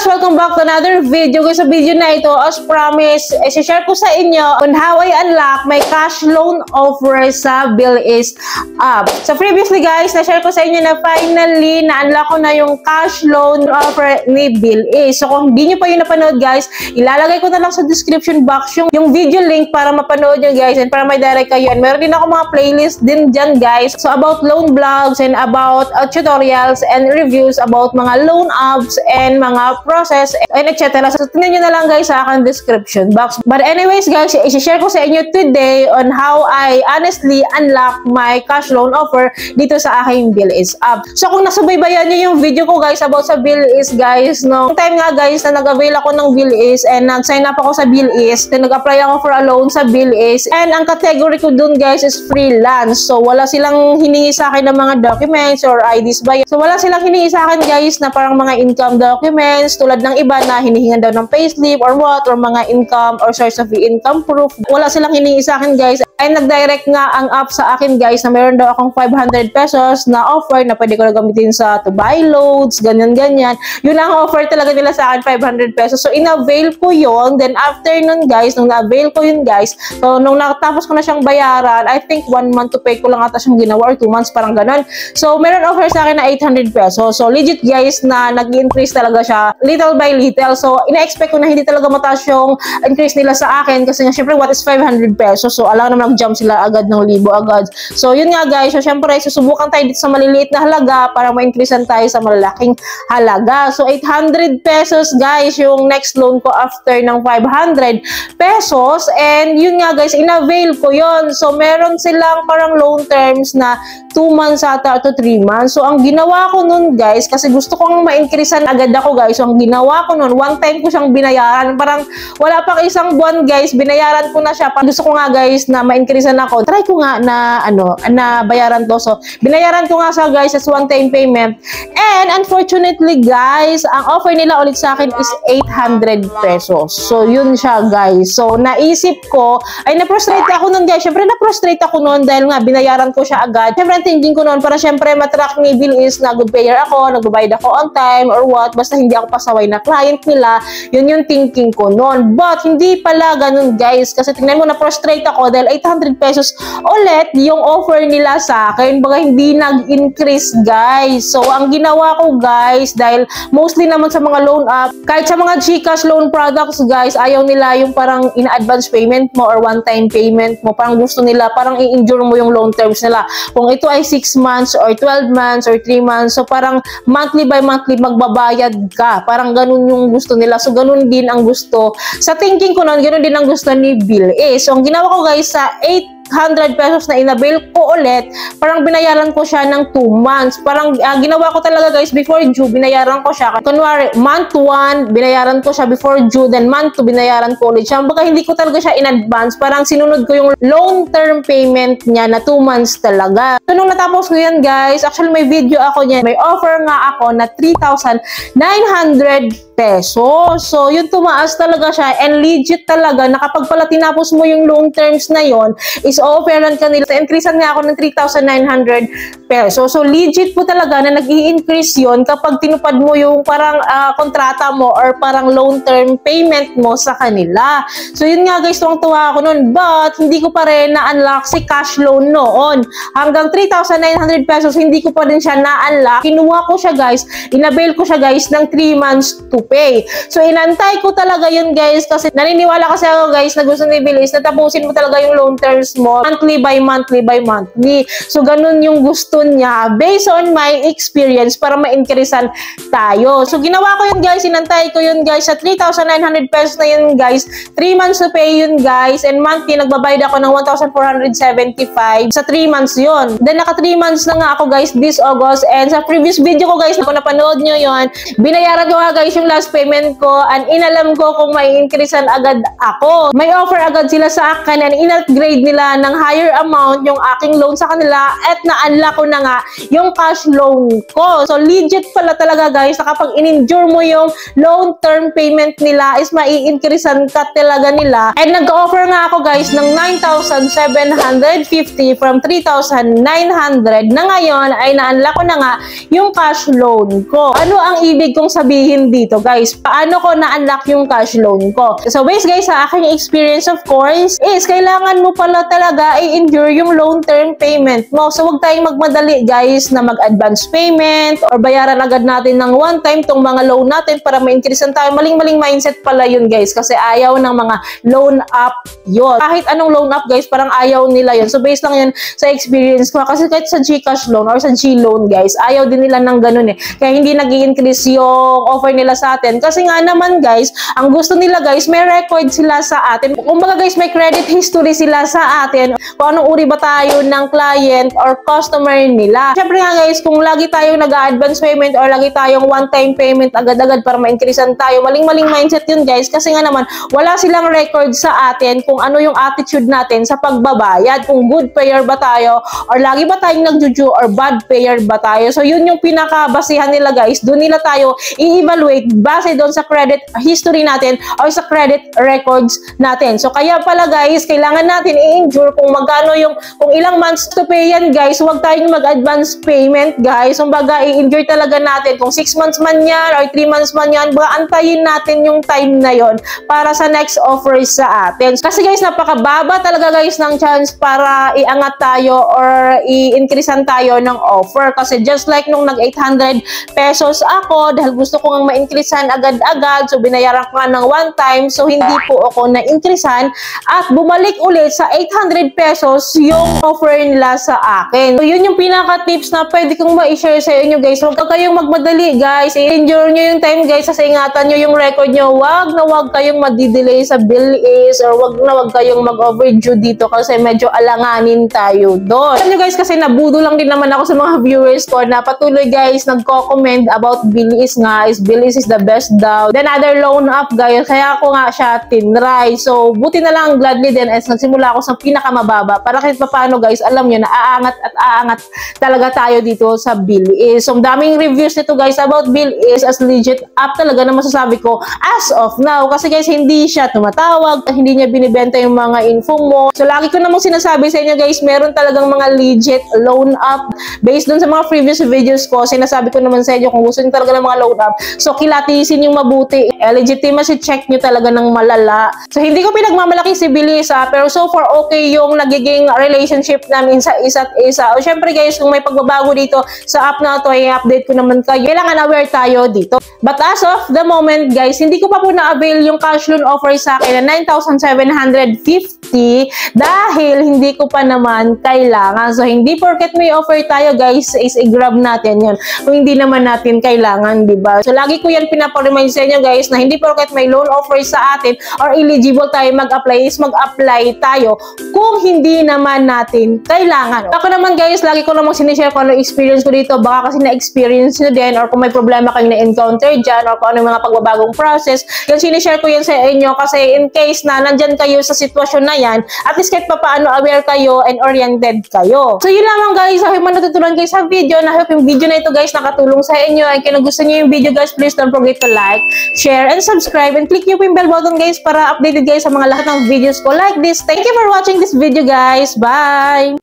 guys, welcome back to another video. Guys, sa video na ito, as promised, i-share ko sa inyo on how I unlock my cash loan offer sa Bilis app. So previously guys, na-share ko sa inyo na finally na-unlock ko na yung cash loan offer ni Bilis. So kung hindi nyo pa yun napanood guys, ilalagay ko na lang sa description box yung video link para mapanood nyo guys and para may direct kayo. And meron din ako mga playlist din dyan guys. So about loan vlogs and about tutorials and reviews about mga loan apps and mga process and etc. So tingnan nyo na lang guys sa aking description box. But anyways guys, i-share ko sa inyo today on how I honestly unlock my cash loan offer dito sa aking Bilis app. So kung nasubaybayan nyo yung video ko guys about sa Bilis guys, no time nga guys na nag-avail ako ng Bilis and nag-sign up ako sa Bilis, then nag-apply ako for a loan sa Bilis, and ang category ko dun guys is freelance. So wala silang hiningi sa akin ng mga documents or IDs ba. So wala silang hiningi sa akin guys na parang mga income documents tulad ng iba na hinihingan daw ng payslip or what, or mga income or source of income proof. Wala silang hiningi sa akin guys. Ay nag-direct nga ang app sa akin guys na meron daw akong 500 pesos na offer na pwede ko na gamitin sa to buy loads, ganyan-ganyan. Yun ang offer talaga nila sa akin, 500 pesos. So in-avail ko yun. Then after nun guys, nung na-avail ko yun guys, so nung natapos ko na siyang bayaran, I think 1 month to pay ko lang ata siyang ginawa or 2 months, parang ganun. So meron offer sa akin na 800 pesos. So legit guys na nag-increase talaga siya little by little. So ina-expect ko na hindi talaga mataas yung increase nila sa akin kasi nga syempre what is 500 pesos. So alam naman jump sila agad ng 1,000 agad. So yun nga guys, so syempre susubukan tayo dito sa maliliit na halaga para ma-increasean tayo sa malalaking halaga. So 800 pesos guys yung next loan ko after ng 500 pesos, and yun nga guys, in-avail ko yun. So meron silang parang loan terms na 2 months ata to 3 months. So ang ginawa ko nun guys, kasi gusto kong ma-increasean agad ako guys. So ang ginawa ko nun, one time ko siyang binayaran. Parang wala pang isang buwan guys, binayaran ko na siya. Gusto ko nga guys na ma-increasean ako. Try ko nga na na bayaran to. So binayaran ko nga siya guys as one time payment. And unfortunately guys, ang offer nila ulit sa akin is 800 pesos. So yun siya guys. So naisip ko, ay na-frustrate ako nun guys. Syempre na-frustrate ako nun dahil nga binayaran ko siya agad. Syempre thinking ko nun para syempre matrack ni Bilis na good payer ako, nagbabayad ako on time or what, basta hindi ako pasaway na client nila. Yun yung thinking ko nun. But hindi pala ganun guys, kasi tingnan mo na-frustrate ako dahil 800 pesos ulit yung offer nila sa akin. Baga hindi nag-increase guys. So ang ginawa ko guys, dahil mostly naman sa mga loan app, kahit sa mga GCash loan products guys, ayaw nila yung parang in-advance payment mo or one-time payment mo. Parang gusto nila, parang i-endure mo yung loan terms nila. Kung ito ay 6 months or 12 months or 3 months, so parang monthly by monthly magbabayad ka. Parang ganun yung gusto nila. So ganun din ang gusto. Sa thinking ko noon, ganun din ang gusto ni Bilis. So ang ginawa ko guys sa 800 pesos na in-avail ko ulit, parang binayaran ko siya ng 2 months. Parang ginawa ko talaga guys, before due, binayaran ko siya. Kunwari, month 1, binayaran ko siya before due, then month 2, binayaran ko ulit siya. Baga hindi ko talaga siya in advance. Parang sinunod ko yung long term payment niya na 2 months talaga. So nung natapos ko yan guys, actually may video ako niyan. May offer nga ako na 3,900 pesos. So yun, tumaas talaga siya and legit talaga na kapag pala tinapos mo yung long terms na yon, is offeran ka nila. Increasean nga ako ng 3,900 pesos. So legit po talaga na nag-i-increase yon kapag tinupad mo yung parang kontrata mo or parang long term payment mo sa kanila. So yun nga guys, tuwang-tuwa ako nun, but hindi ko pa rin na-unlock si cash loan noon. Hanggang 3,900 pesos hindi ko pa din siya na-unlock. Kinuha ko siya guys, in-avail ko siya guys ng 3 months to pay. So inantay ko talaga yun guys, kasi naniniwala kasi ako guys na gusto ni Bilis na tapusin mo talaga yung loan terms mo monthly by monthly by monthly. So ganun yung gusto niya based on my experience para ma-increasean tayo. So ginawa ko yun guys, inantay ko yun guys sa 3,900 pesos na yun guys. 3 months to pay yun guys, and monthly nagbabayad ako ng 1,475 sa 3 months yun. Then naka 3 months na nga ako guys this August, and sa previous video ko guys, kung napanood nyo yun, binayaran ko nga guys yung last payment ko and inalam ko kung may increasean agad ako. May offer agad sila sa akin and in-upgrade nila ng higher amount yung aking loan sa kanila at na-unlock ko na nga yung cash loan ko. So legit pala talaga guys na kapag in-endure mo yung long term payment nila is mai-increasean ka talaga nila. And nag-offer nga ako guys ng 9,750 from 3,900 na ngayon ay na-unlock ko na nga yung cash loan ko. Ano ang ibig kong sabihin dito guys? guys, paano ko na-unlock yung cash loan ko. So based guys sa aking experience of course, is kailangan mo pala talaga i-endure yung long term payment mo. So huwag tayong magmadali guys na mag-advance payment or bayaran agad natin ng one time tong mga loan natin para ma-increasean tayo. Maling-maling mindset pala yun guys kasi ayaw ng mga loan up yun. Kahit anong loan up guys, parang ayaw nila yun. So based lang yun sa experience ko kasi kahit sa GCash loan or sa G-loan guys, ayaw din nila ng ganun eh. Kaya hindi nag-i-increase yung offer nila sa atin. Kasi nga naman guys, ang gusto nila guys, may record sila sa atin. Kumbaga guys, may credit history sila sa atin. Kung anong uri ba tayo ng client or customer nila. Siyempre nga guys, kung lagi tayong nag-advance payment or lagi tayong one-time payment agad-agad para ma-increasean tayo, maling-maling mindset yun guys. Kasi nga naman, wala silang record sa atin kung ano yung attitude natin sa pagbabayad. Kung good payer ba tayo or lagi ba tayong nagjuju or bad payer ba tayo. So yun yung pinakabasihan nila guys. Doon nila tayo i-evaluate base doon sa credit history natin or sa credit records natin. So kaya pala guys, kailangan natin i-endure kung magkano yung, kung ilang months to pay yan guys. Huwag tayong mag-advance payment guys. Kumbaga i-endure talaga natin. Kung 6 months man yan or 3 months man yan, baka antayin natin yung time na yon para sa next offers sa atin. Kasi guys, napakababa talaga guys ng chance para iangat tayo or i-increasean tayo ng offer. Kasi just like nung nag-800 pesos ako, dahil gusto ko nga ma-increasean agad-agad, so binayaran ko nga ng one time, so hindi po ako na-increasean at bumalik ulit sa 800 pesos yung offer nila sa akin. So yun yung pinaka-tips na pwede kong ma-share sa inyo guys. Huwag kayong magmadali guys. I-endure nyo yung time guys kasi ingatan nyo yung record nyo. Wag na wag kayong madidelay sa bill is or wag na wag kayong mag-overdue dito kasi medyo alanganin tayo doon. Alam nyo guys kasi nabudo lang din naman ako sa mga viewers ko na patuloy guys nagko-comment about Bilis nga. Bilis is the best daw. Then other loan up guys. Kaya ako nga siya tinry. So buti na lang gladly din as nagsimula ako sa pinakamababa para kahit paano guys alam nyo na aangat at aangat talaga tayo dito sa Bilis. So daming reviews nito guys about Bilis as legit app talaga na masasabi ko as of now. Kasi guys hindi siya tumatawag, hindi niya binibenta yung mga info mo. So lagi ko namang sinasabi sa inyo guys, meron talagang mga legit loan up. Based dun sa mga previous videos ko, sinasabi ko naman sa inyo kung gusto niyo talaga ng mga loan up. So kilatisin yung mabuti. Legitimacy check nyo talaga ng malala. So hindi ko pinagmamalaki si Bilis pero so far okay yung nagiging relationship namin sa isa't isa. O syempre guys, kung may pagbabago dito sa app na to, i-update ko naman kayo. Kailangan aware tayo dito. But as of the moment guys, hindi ko pa po na-avail yung cash loan offer sa akin na 9,750 dahil hindi ko pa naman kailangan. So hindi porket may offer tayo guys is i-grab natin yun. Kung hindi naman natin kailangan, diba? So lagi ko yan pinapa-remind sa inyo guys na hindi porket may loan offer sa atin or eligible tayo mag-apply is mag-apply tayo kung hindi naman natin kailangan. Ako naman guys, lagi ko namang sinishare kung ano experience ko dito. Baka kasi na-experience nyo din or kung may problema kayong na-encounter dyan or kung ano yung mga pagbabagong process, yung sinishare ko yan sa inyo kasi in case na nandyan kayo sa sitwasyon na yan, at least kahit pa paano aware kayo and oriented kayo. So yun lamang guys, I hope man natutunan kayo sa video. I hope yung video na ito guys nakatulong sa inyo. And kung gusto niyo yung video guys, please don't forget to like, share, and subscribe. And click nyo po yung bell button guys para updated guys sa mga lahat ng videos ko like this. Thank you for watching this video guys. Bye!